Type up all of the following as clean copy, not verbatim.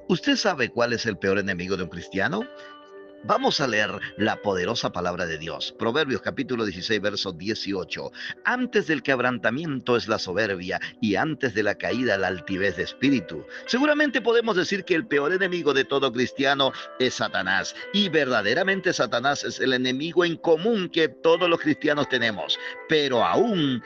¿Usted sabe cuál es el peor enemigo de un cristiano? Vamos a leer la poderosa palabra de Dios. Proverbios capítulo 16, verso 18. Antes del quebrantamiento es la soberbia y antes de la caída la altivez de espíritu. Seguramente podemos decir que el peor enemigo de todo cristiano es Satanás. Y verdaderamente Satanás es el enemigo en común que todos los cristianos tenemos. Pero aún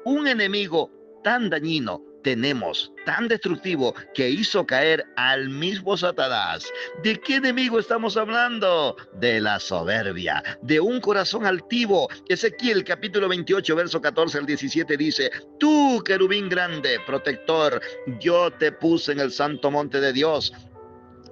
un enemigo tan dañino tenemos, tan destructivo, que hizo caer al mismo Satanás. ¿De qué enemigo estamos hablando? De la soberbia, de un corazón altivo. Ezequiel capítulo 28, verso 14 al 17 dice: Tú, querubín grande, protector, yo te puse en el santo monte de Dios.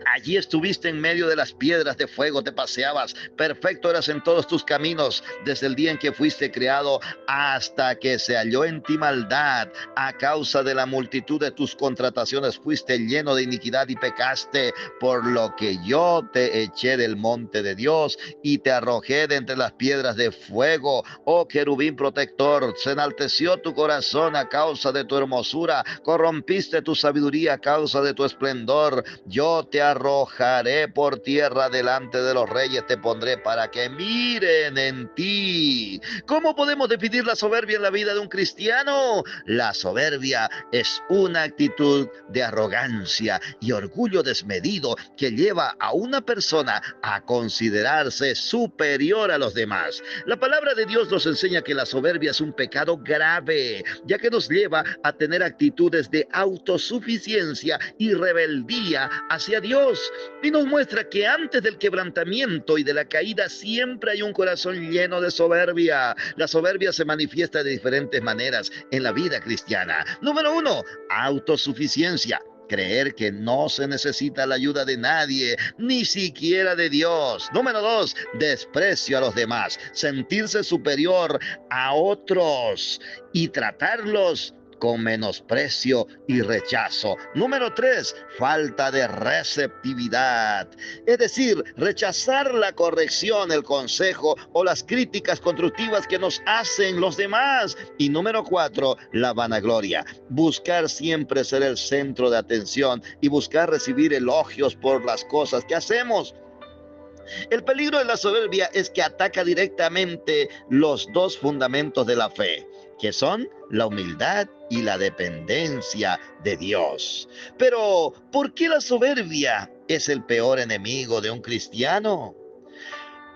Allí estuviste en medio de las piedras de fuego, te paseabas, perfecto eras en todos tus caminos, desde el día en que fuiste creado hasta que se halló en ti maldad. A causa de la multitud de tus contrataciones fuiste lleno de iniquidad y pecaste, por lo que yo te eché del monte de Dios y te arrojé de entre las piedras de fuego. Oh querubín protector, se enalteció tu corazón a causa de tu hermosura, corrompiste tu sabiduría a causa de tu esplendor. Yo te arrojaré por tierra delante de los reyes, te pondré para que miren en ti. ¿Cómo podemos definir la soberbia en la vida de un cristiano? La soberbia es una actitud de arrogancia y orgullo desmedido que lleva a una persona a considerarse superior a los demás. La palabra de Dios nos enseña que la soberbia es un pecado grave, ya que nos lleva a tener actitudes de autosuficiencia y rebeldía hacia Dios. Y nos muestra que antes del quebrantamiento y de la caída siempre hay un corazón lleno de soberbia. La soberbia se manifiesta de diferentes maneras en la vida cristiana. Número uno, autosuficiencia. Creer que no se necesita la ayuda de nadie, ni siquiera de Dios. Número dos, desprecio a los demás. Sentirse superior a otros y tratarlos con menosprecio y rechazo. Número tres, falta de receptividad. Es decir, rechazar la corrección, el consejo o las críticas constructivas que nos hacen los demás. Y número cuatro, la vanagloria. Buscar siempre ser el centro de atención y buscar recibir elogios por las cosas que hacemos. El peligro de la soberbia es que ataca directamente los dos fundamentos de la fe, que son la humildad y la dependencia de Dios. Pero, ¿por qué la soberbia es el peor enemigo de un cristiano?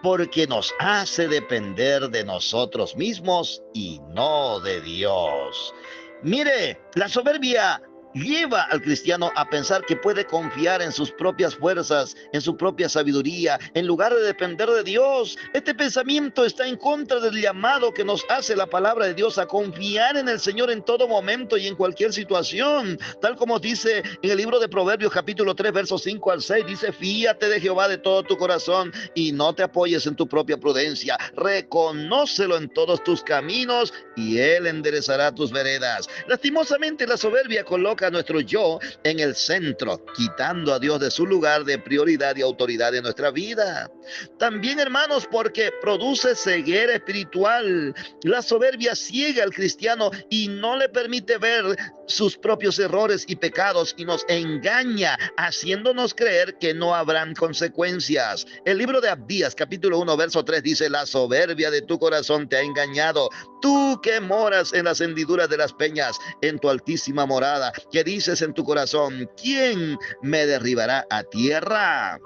Porque nos hace depender de nosotros mismos y no de Dios. Mire, la soberbia lleva al cristiano a pensar que puede confiar en sus propias fuerzas, en su propia sabiduría, en lugar de depender de Dios. Este pensamiento está en contra del llamado que nos hace la palabra de Dios a confiar en el Señor en todo momento y en cualquier situación. Tal como dice en el libro de Proverbios capítulo 3, versos 5 al 6, dice: fíate de Jehová de todo tu corazón y no te apoyes en tu propia prudencia. Reconócelo en todos tus caminos y Él enderezará tus veredas. Lastimosamente, la soberbia coloca a nuestro yo en el centro, quitando a Dios de su lugar de prioridad y autoridad en nuestra vida. También, hermanos, porque produce ceguera espiritual. La soberbia ciega al cristiano y no le permite ver sus propios errores y pecados y nos engaña, haciéndonos creer que no habrán consecuencias. El libro de Abdías, capítulo 1, verso 3 dice: la soberbia de tu corazón te ha engañado. Tú que moras en las hendiduras de las peñas, en tu altísima morada, que dices en tu corazón: ¿quién me derribará a tierra?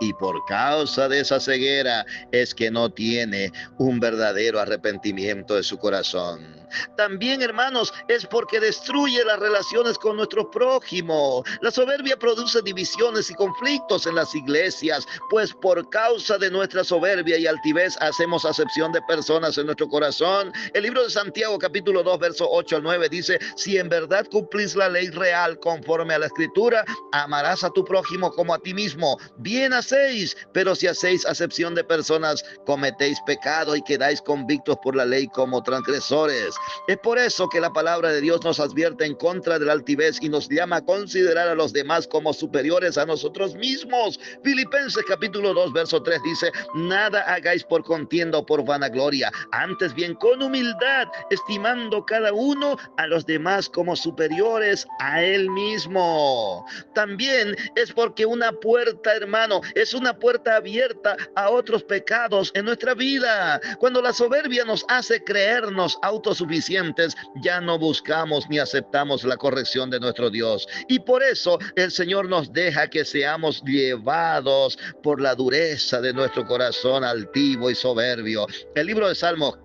Y por causa de esa ceguera es que no tiene un verdadero arrepentimiento de su corazón. También, hermanos, es porque destruye las relaciones con nuestro prójimo. La soberbia produce divisiones y conflictos en las iglesias, pues por causa de nuestra soberbia y altivez hacemos acepción de personas en nuestro corazón. El libro de Santiago capítulo 2 verso 8 al 9 dice: si en verdad cumplís la ley real conforme a la escritura, amarás a tu prójimo como a ti mismo. Bien hacéis, pero si hacéis acepción de personas, cometéis pecado y quedáis convictos por la ley como transgresores. Es por eso que la palabra de Dios nos advierte en contra de la altivez y nos llama a considerar a los demás como superiores a nosotros mismos. Filipenses capítulo 2 verso 3 dice: nada hagáis por contienda o por vanagloria, antes bien con humildad, estimando cada uno a los demás como superiores a él mismo. También es porque una puerta, hermano, es una puerta abierta a otros pecados en nuestra vida. Cuando la soberbia nos hace creernos autosuficientes, ya no buscamos ni aceptamos la corrección de nuestro Dios. Y por eso el Señor nos deja que seamos llevados por la dureza de nuestro corazón altivo y soberbio. El libro de Salmos,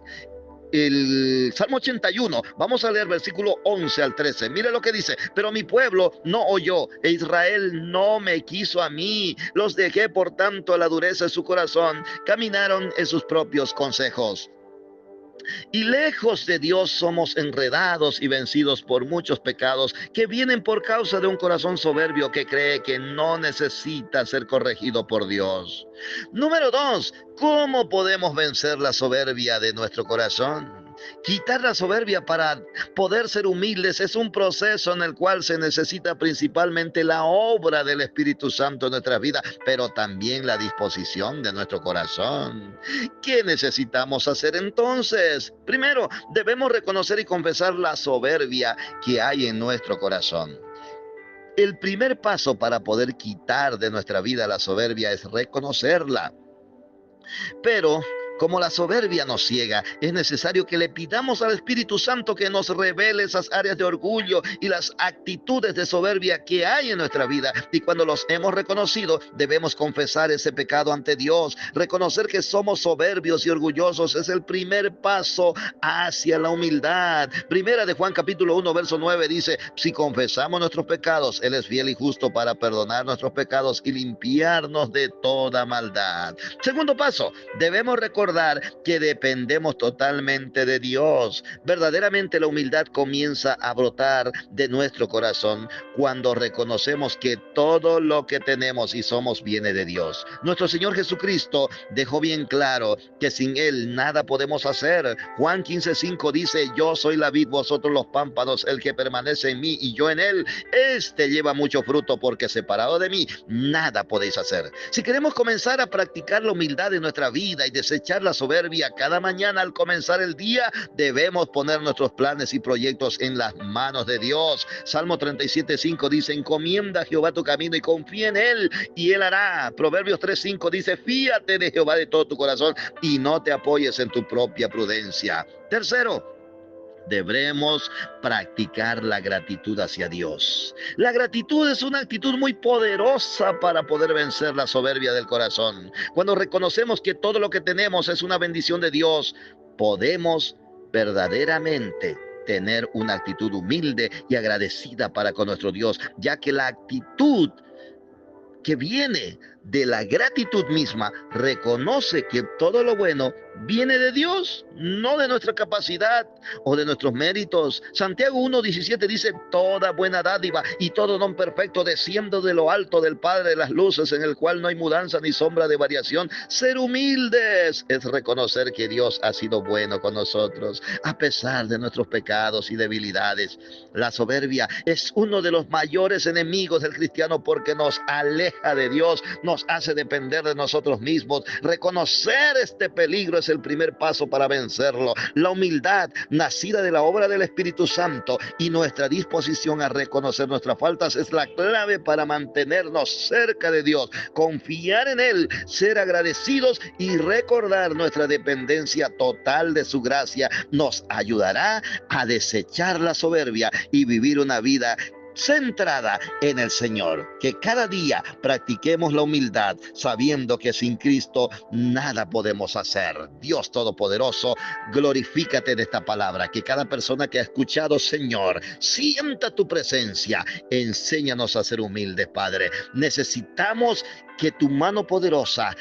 el Salmo 81, vamos a leer versículo 11 al 13. Mire lo que dice: pero mi pueblo no oyó, e Israel no me quiso a mí. Los dejé por tanto a la dureza de su corazón, caminaron en sus propios consejos. Y lejos de Dios somos enredados y vencidos por muchos pecados que vienen por causa de un corazón soberbio que cree que no necesita ser corregido por Dios. Número 2, ¿cómo podemos vencer la soberbia de nuestro corazón? Quitar la soberbia para poder ser humildes es un proceso en el cual se necesita principalmente la obra del Espíritu Santo en nuestra vida, pero también la disposición de nuestro corazón. ¿Qué necesitamos hacer entonces? Primero, debemos reconocer y confesar la soberbia que hay en nuestro corazón. El primer paso para poder quitar de nuestra vida la soberbia es reconocerla. Pero como la soberbia nos ciega, es necesario que le pidamos al Espíritu Santo que nos revele esas áreas de orgullo y las actitudes de soberbia que hay en nuestra vida. Y cuando los hemos reconocido, debemos confesar ese pecado ante Dios. Reconocer que somos soberbios y orgullosos es el primer paso hacia la humildad. Primera de Juan capítulo 1 verso 9 dice: si confesamos nuestros pecados, Él es fiel y justo para perdonar nuestros pecados y limpiarnos de toda maldad. Segundo paso, debemos recordar que dependemos totalmente de Dios. Verdaderamente la humildad comienza a brotar de nuestro corazón cuando reconocemos que todo lo que tenemos y somos viene de Dios. Nuestro Señor Jesucristo dejó bien claro que sin Él nada podemos hacer. Juan 15:5 dice: yo soy la vid, vosotros los pámpanos, el que permanece en mí y yo en él, este lleva mucho fruto, porque separado de mí nada podéis hacer. Si queremos comenzar a practicar la humildad en nuestra vida y desechar la soberbia cada mañana al comenzar el día, debemos poner nuestros planes y proyectos en las manos de Dios. Salmo 37:5 dice: encomienda a Jehová tu camino y confía en él y él hará. Proverbios 3:5 dice: fíate de Jehová de todo tu corazón y no te apoyes en tu propia prudencia. Tercero, debemos practicar la gratitud hacia Dios. La gratitud es una actitud muy poderosa para poder vencer la soberbia del corazón. Cuando reconocemos que todo lo que tenemos es una bendición de Dios, podemos verdaderamente tener una actitud humilde y agradecida para con nuestro Dios, ya que la actitud que viene de la gratitud misma reconoce que todo lo bueno viene de Dios, no de nuestra capacidad o de nuestros méritos. Santiago 1:17 dice: toda buena dádiva y todo don perfecto desciende de lo alto del Padre de las luces, en el cual no hay mudanza ni sombra de variación. Ser humildes es reconocer que Dios ha sido bueno con nosotros a pesar de nuestros pecados y debilidades. La soberbia es uno de los mayores enemigos del cristiano porque nos aleja de Dios, nos hace depender de nosotros mismos. Reconocer este peligro es el primer paso para vencerlo. La humildad, nacida de la obra del Espíritu Santo, y nuestra disposición a reconocer nuestras faltas es la clave para mantenernos cerca de Dios, confiar en Él, ser agradecidos y recordar nuestra dependencia total de su gracia. Nos ayudará a desechar la soberbia y vivir una vida centrada en el Señor. Que cada día practiquemos la humildad, sabiendo que sin Cristo nada podemos hacer. Dios Todopoderoso, glorifícate en esta palabra. Que cada persona que ha escuchado, Señor, sienta tu presencia. Enséñanos a ser humildes, Padre. Necesitamos que tu mano poderosa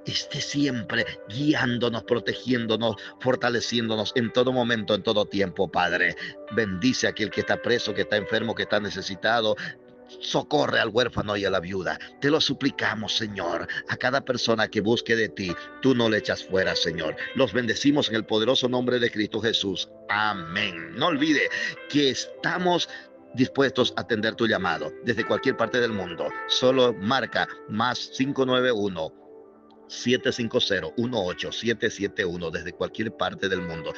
esté siempre guiándonos, protegiéndonos, fortaleciéndonos en todo momento, en todo tiempo, Padre. Bendice a aquel que está preso, que está enfermo, que está necesitado. Socorre al huérfano y a la viuda. Te lo suplicamos, Señor. A cada persona que busque de ti, tú no le echas fuera, Señor. Los bendecimos en el poderoso nombre de Cristo Jesús. Amén. No olvide que estamos dispuestos a atender tu llamado desde cualquier parte del mundo. Solo marca más 591 750 18771 desde cualquier parte del mundo.